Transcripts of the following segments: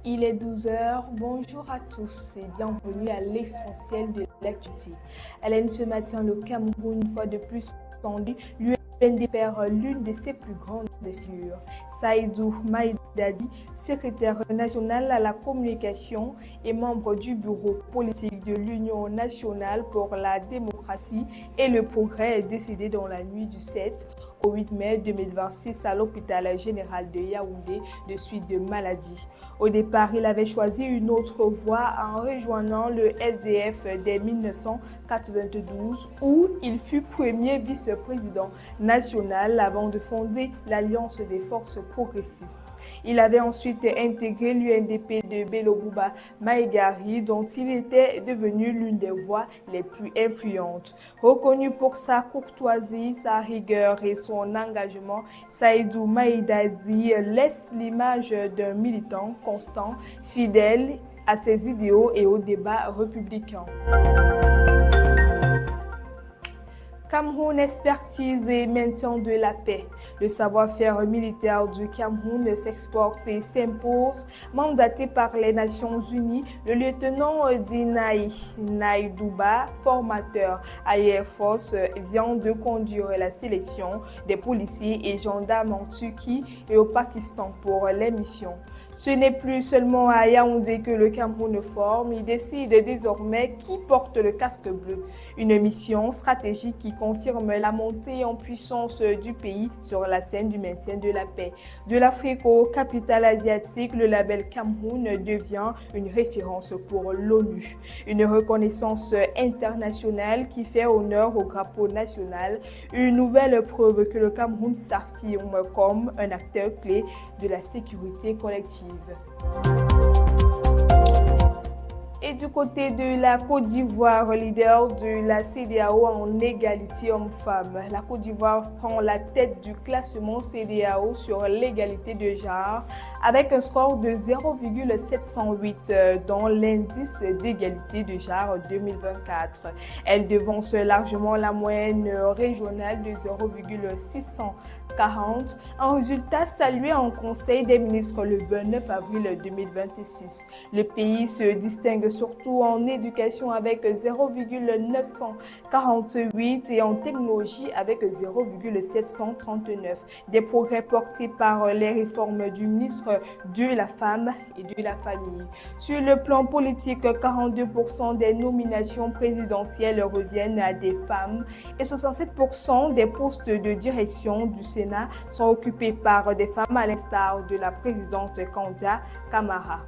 Il est 12 heures. Bonjour à tous et bienvenue à l'essentiel de l'actualité. Hélène, ce matin, le Cameroun, une fois de plus, tendu, l'UND perd l'une de ses plus grandes figures. Saïdou Maïdadi, secrétaire national à la communication et membre du bureau politique de l'Union nationale pour la démocratie et le progrès, est décédé dans la nuit du 7 au 8 mai 2026 à l'hôpital général de Yaoundé de suite de maladie. Au départ, il avait choisi une autre voie en rejoignant le SDF dès 1992 où il fut premier vice-président national avant de fonder l'Alliance des forces progressistes. Il avait ensuite intégré l'UNDP de Bello Bouba Maïgari dont il était devenu l'une des voix les plus influentes. Reconnu pour sa courtoisie, sa rigueur et son engagement, Saïdou Maïdadi laisse l'image d'un militant constant, fidèle à ses idéaux et au débat républicain. Cameroun, expertise et maintien de la paix. Le savoir-faire militaire du Cameroun s'exporte et s'impose. Mandaté par les Nations Unies, le lieutenant Dinaï Naïdouba, formateur à l'Air Force, vient de conduire la sélection des policiers et gendarmes en Turquie et au Pakistan pour les missions. Ce n'est plus seulement à Yaoundé que le Cameroun forme, il décide désormais qui porte le casque bleu. Une mission stratégique qui confirme la montée en puissance du pays sur la scène du maintien de la paix. De l'Afrique aux capitales asiatiques, le label Cameroun devient une référence pour l'ONU. Une reconnaissance internationale qui fait honneur au drapeau national, une nouvelle preuve que le Cameroun s'affirme comme un acteur clé de la sécurité collective. Et du côté de la Côte d'Ivoire, leader de la CEDEAO en égalité homme-femme, la Côte d'Ivoire prend la tête du classement CEDEAO sur l'égalité de genre avec un score de 0,708 dans l'indice d'égalité de genre 2024. Elle devance largement la moyenne régionale de 0,640, un résultat salué en Conseil des ministres le 29 avril 2026. Le pays se distingue surtout en éducation avec 0,948 et en technologie avec 0,739. Des progrès portés par les réformes du ministre de la Femme et de la Famille. Sur le plan politique, 42% des nominations présidentielles reviennent à des femmes et 67% des postes de direction du Sénat sont occupés par des femmes à l'instar de la présidente Kandia Camara.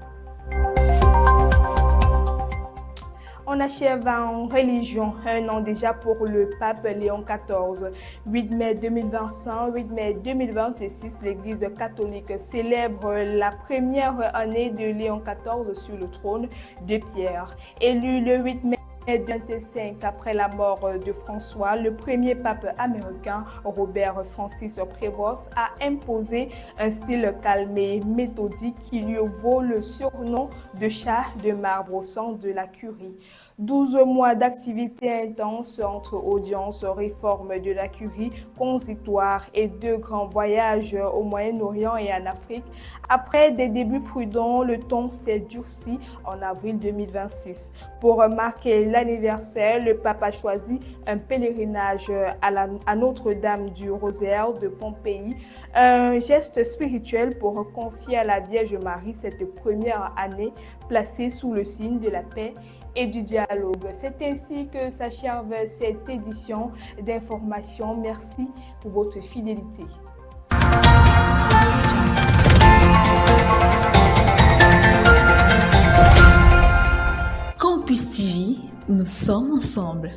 On achève en religion, un an déjà pour le pape Léon XIV. 8 mai 2025, 8 mai 2026, l'Église catholique célèbre la première année de Léon XIV sur le trône de Pierre. Élu le 8 mai 2025 après la mort de François, le premier pape américain Robert Francis Prévost a imposé un style calme et méthodique qui lui vaut le surnom de chat de marbre au sein de la curie. 12 mois d'activité intense entre audiences, réformes de la curie, consistoire et 2 grands voyages au Moyen-Orient et en Afrique. Après des débuts prudents, le ton s'est durci en avril 2026. Pour marquer l'anniversaire, le pape a choisi un pèlerinage à Notre-Dame du Rosaire de Pompéi, un geste spirituel pour confier à la Vierge Marie cette première année placée sous le signe de la paix et du dialogue. C'est ainsi que s'achève cette édition d'information. Merci pour votre fidélité. Campus TV, nous sommes ensemble.